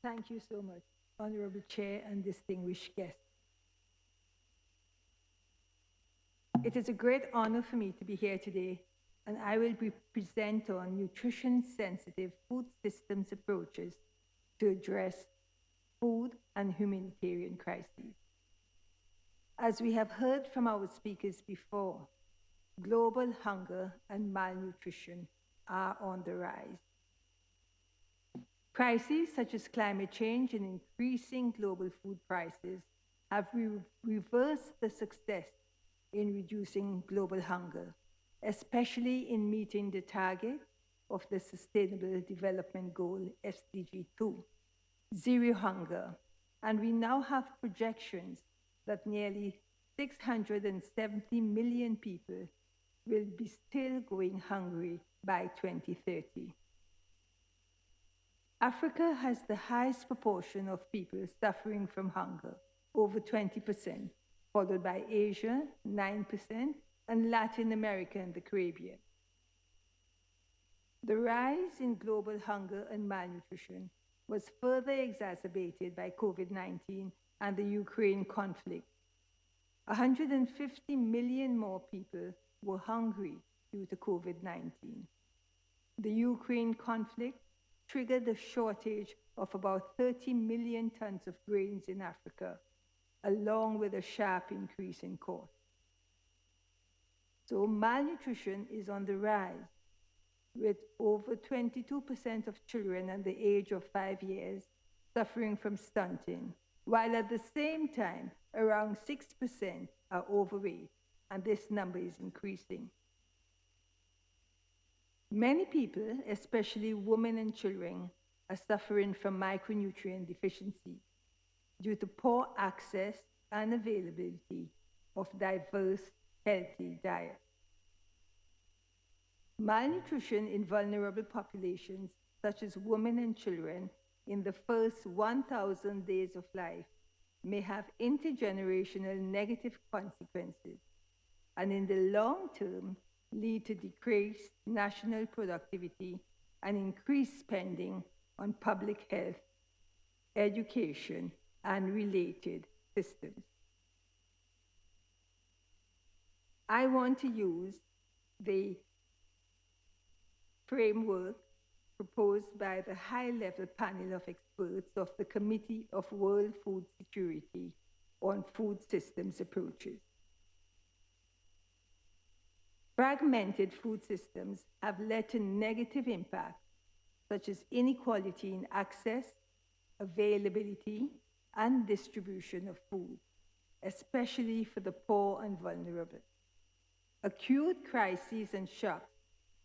Thank you so much, Honorable Chair and distinguished guests. It is a great honor for me to be here today, and I will present on nutrition-sensitive food systems approaches to address food and humanitarian crises. As we have heard from our speakers before, global hunger and malnutrition are on the rise. Crises such as climate change and increasing global food prices have reversed the success in reducing global hunger, especially in meeting the target of the Sustainable Development Goal SDG 2, zero hunger, and we now have projections that nearly 670 million people will be still going hungry by 2030. Africa has the highest proportion of people suffering from hunger, over 20%, followed by Asia, 9%, and Latin America and the Caribbean. The rise in global hunger and malnutrition was further exacerbated by COVID-19 and the Ukraine conflict. 150 million more people were hungry due to COVID-19. The Ukraine conflict triggered a shortage of about 30 million tons of grains in Africa, along with a sharp increase in cost. So malnutrition is on the rise, with over 22% of children under the age of 5 years suffering from stunting, while at the same time, around 6% are overweight, and this number is increasing. Many people, especially women and children, are suffering from micronutrient deficiency due to poor access and availability of diverse, healthy diets. Malnutrition in vulnerable populations, such as women and children, in the first 1,000 days of life may have intergenerational negative consequences, and in the long term, lead to decreased national productivity and increased spending on public health, education, and related systems. I want to use the framework proposed by the high-level panel of experts of the Committee of World Food Security on food systems approaches. Fragmented food systems have led to negative impacts, such as inequality in access, availability, and distribution of food, especially for the poor and vulnerable. Acute crises and shocks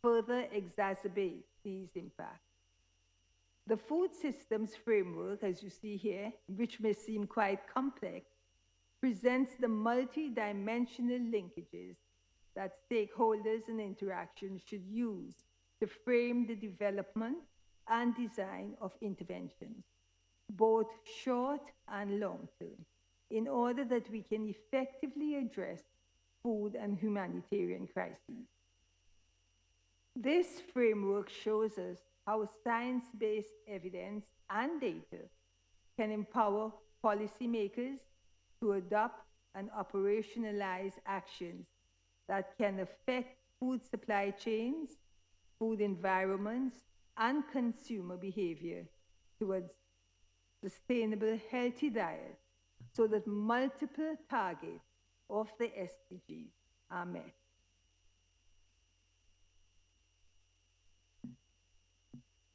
further exacerbate these impacts. The food systems framework, as you see here, which may seem quite complex, presents the multi-dimensional linkages that stakeholders and interactions should use to frame the development and design of interventions, both short and long term, in order that we can effectively address food and humanitarian crises. This framework shows us how science-based evidence and data can empower policymakers to adopt and operationalize actions that can affect food supply chains, food environments, and consumer behavior towards sustainable, healthy diets so that multiple targets of the SDGs are met.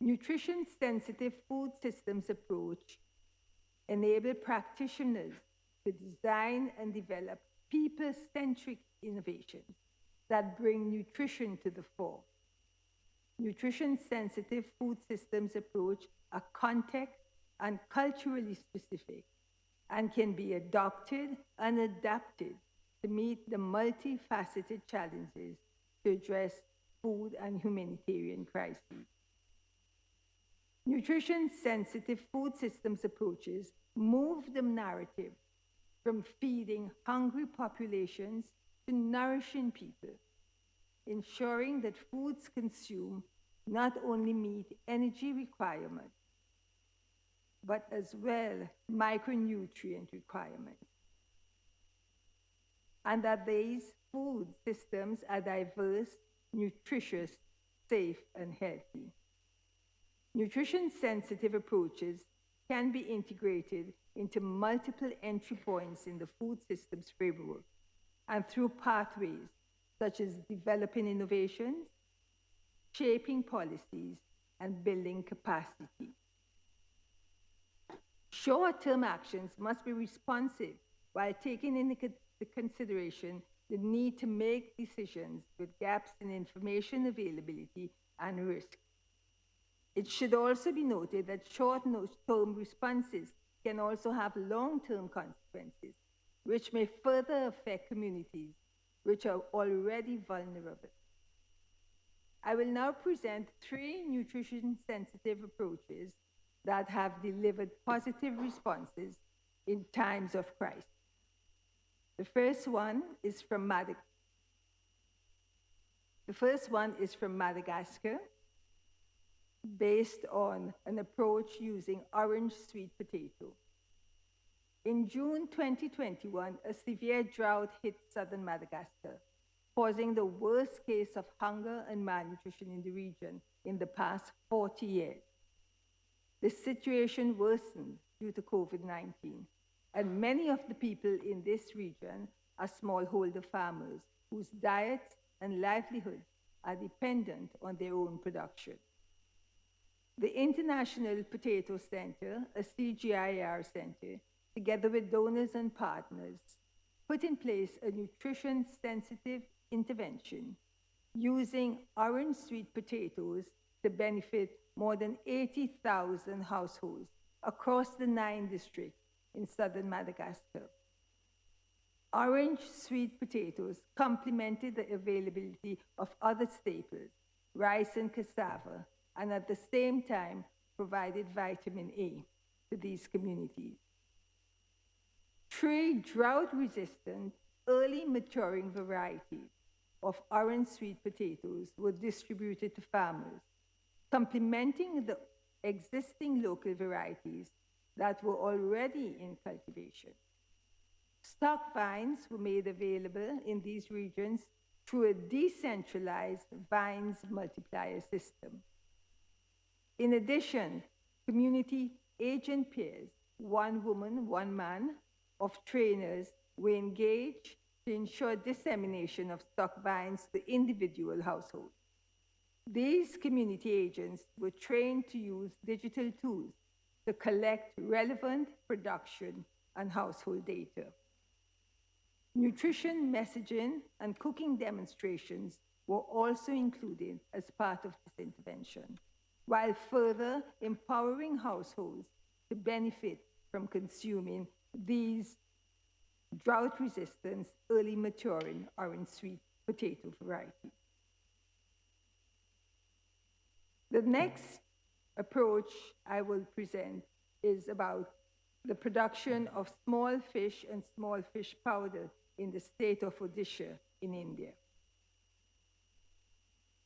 Nutrition-sensitive food systems approach enable practitioners to design and develop people-centric innovations that bring nutrition to the fore. Nutrition-sensitive food systems approach are context and culturally specific and can be adopted and adapted to meet the multifaceted challenges to address food and humanitarian crises. Nutrition-sensitive food systems approaches move the narrative from feeding hungry populations to nourishing people, ensuring that foods consumed not only meet energy requirements, but as well micronutrient requirements. And that these food systems are diverse, nutritious, safe, and healthy. Nutrition-sensitive approaches can be integrated into multiple entry points in the food systems framework and through pathways such as developing innovations, shaping policies, and building capacity. Short-term actions must be responsive while taking into consideration the need to make decisions with gaps in information availability and risk. It should also be noted that short-term responses can also have long-term consequences, which may further affect communities which are already vulnerable. I will now present 3 nutrition-sensitive approaches that have delivered positive responses in times of crisis. The first one is from Madagascar, based on an approach using orange sweet potato. In June 2021, a severe drought hit southern Madagascar, causing the worst case of hunger and malnutrition in the region in the past 40 years. The situation worsened due to COVID-19, and many of the people in this region are smallholder farmers whose diets and livelihoods are dependent on their own production. The International Potato Center, a CGIAR center, together with donors and partners, put in place a nutrition-sensitive intervention using orange sweet potatoes to benefit more than 80,000 households across the 9 districts in southern Madagascar. Orange sweet potatoes complemented the availability of other staples, rice and cassava, and at the same time provided vitamin A to these communities. 3 drought-resistant, early maturing varieties of orange sweet potatoes were distributed to farmers, complementing the existing local varieties that were already in cultivation. Stock vines were made available in these regions through a decentralized vines multiplier system. In addition, community agent peers, 1 woman, 1 man, of trainers were engaged to ensure dissemination of stock vines to individual households. These community agents were trained to use digital tools to collect relevant production and household data. Nutrition messaging and cooking demonstrations were also included as part of this intervention, while further empowering households to benefit from consuming these drought-resistant, early maturing orange sweet potato varieties. The next approach I will present is about the production of small fish and small fish powder in the state of Odisha in India.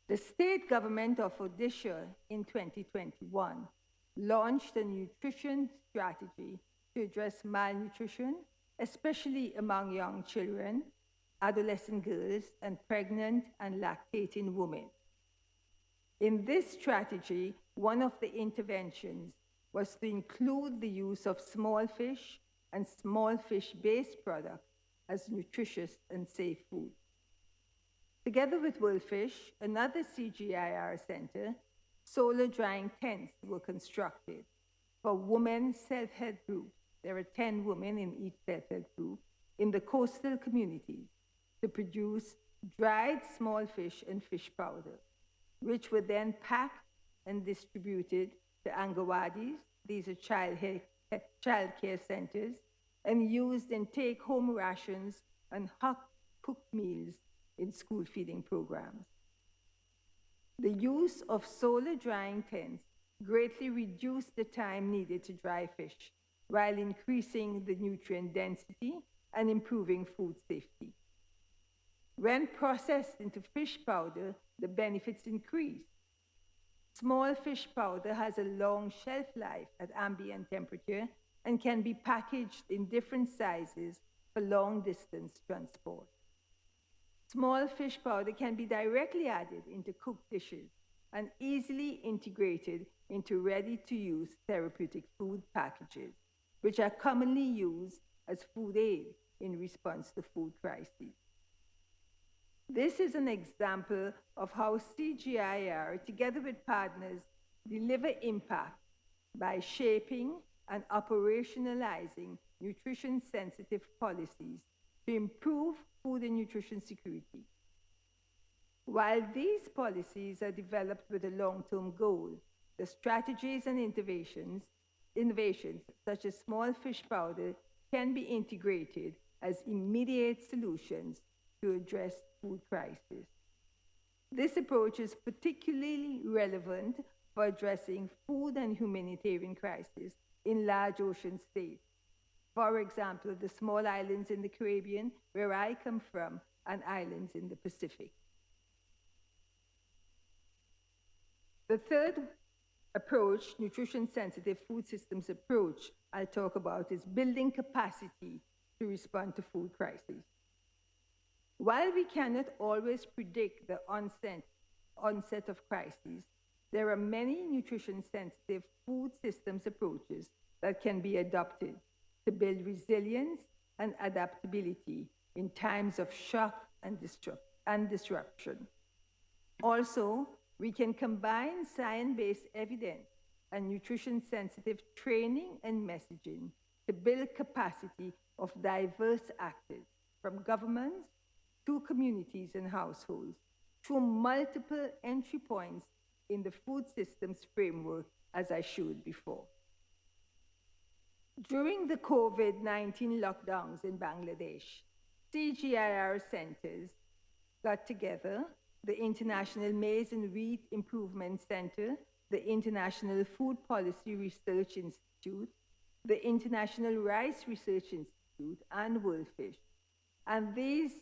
The state government of Odisha in 2021 launched a nutrition strategy to address malnutrition, especially among young children, adolescent girls, and pregnant and lactating women. In this strategy, one of the interventions was to include the use of small fish and small fish-based products as nutritious and safe food. Together with WorldFish, another CGIAR center, solar drying tents were constructed for women self-help groups. There are 10 women in each self-help group in the coastal communities to produce dried small fish and fish powder, which were then packed and distributed to Angawadis, these are child care centers, and used in take-home rations and hot cooked meals in school feeding programs. The use of solar drying tents greatly reduced the time needed to dry fish, while increasing the nutrient density and improving food safety. When processed into fish powder, the benefits increase. Small fish powder has a long shelf life at ambient temperature and can be packaged in different sizes for long distance transport. Small fish powder can be directly added into cooked dishes and easily integrated into ready-to-use therapeutic food packages, which are commonly used as food aid in response to food crises. This is an example of how CGIAR, together with partners, deliver impact by shaping and operationalizing nutrition-sensitive policies to improve food and nutrition security. While these policies are developed with a long-term goal, the strategies and innovations such as small fish powder can be integrated as immediate solutions to address food crisis. This approach is particularly relevant for addressing food and humanitarian crises in large ocean states. For example, the small islands in the Caribbean, where I come from, and islands in the Pacific. The third approach, nutrition-sensitive food systems approach, I'll talk about is building capacity to respond to food crises. While we cannot always predict the onset of crises, there are many nutrition-sensitive food systems approaches that can be adopted to build resilience and adaptability in times of shock and disruption. Also, we can combine science-based evidence and nutrition-sensitive training and messaging to build capacity of diverse actors, from governments to communities and households, through multiple entry points in the food systems framework, as I showed before. During the COVID-19 lockdowns in Bangladesh, CGIAR centers got together, the International Maize and Wheat Improvement Center, the International Food Policy Research Institute, the International Rice Research Institute, and WorldFish. And these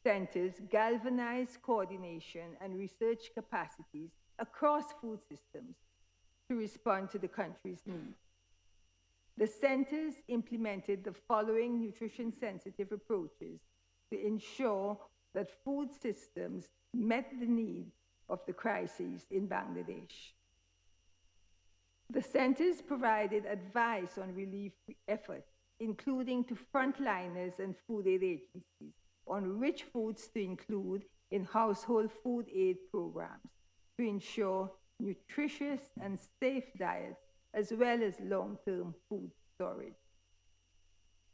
centers galvanize coordination and research capacities across food systems to respond to the country's needs. The centers implemented the following nutrition-sensitive approaches to ensure that food systems met the needs of the crises in Bangladesh. The centers provided advice on relief efforts, including to frontliners and food aid agencies, on which foods to include in household food aid programs to ensure nutritious and safe diets, as well as long-term food storage.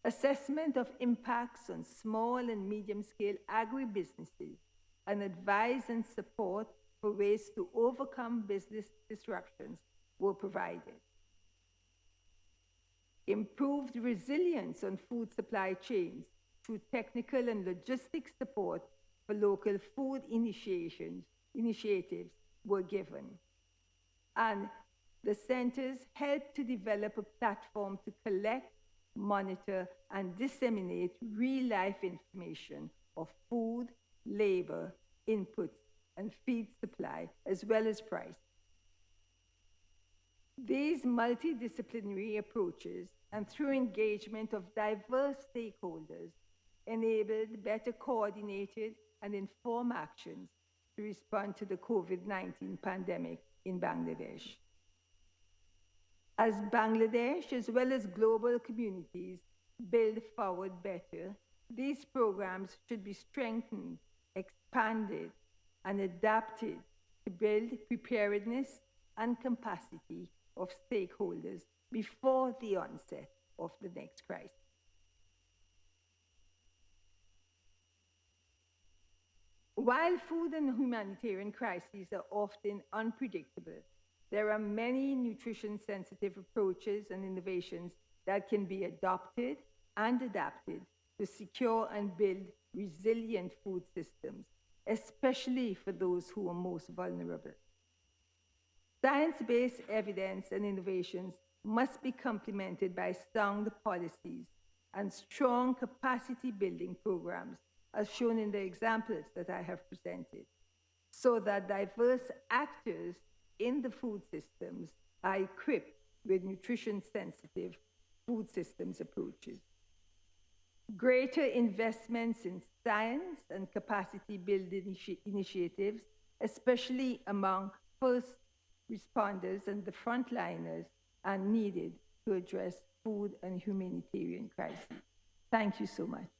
Assessment of impacts on small and medium-scale agribusinesses, and advice and support for ways to overcome business disruptions were provided. Improved resilience on food supply chains through technical and logistics support for local food initiatives were given. And the centers helped to develop a platform to collect, monitor, and disseminate real-life information of food, labor, inputs, and feed supply, as well as price. These multidisciplinary approaches, and through engagement of diverse stakeholders, enabled better coordinated and informed actions to respond to the COVID-19 pandemic in Bangladesh. As Bangladesh, as well as global communities, build forward better, these programs should be strengthened, expanded, and adapted to build preparedness and capacity of stakeholders before the onset of the next crisis. While food and humanitarian crises are often unpredictable, there are many nutrition-sensitive approaches and innovations that can be adopted and adapted to secure and build resilient food systems, especially for those who are most vulnerable. Science-based evidence and innovations must be complemented by sound policies and strong capacity-building programs, as shown in the examples that I have presented, so that diverse actors in the food systems are equipped with nutrition-sensitive food systems approaches. Greater investments in science and capacity building initiatives, especially among first responders and the frontliners, are needed to address food and humanitarian crises. Thank you so much.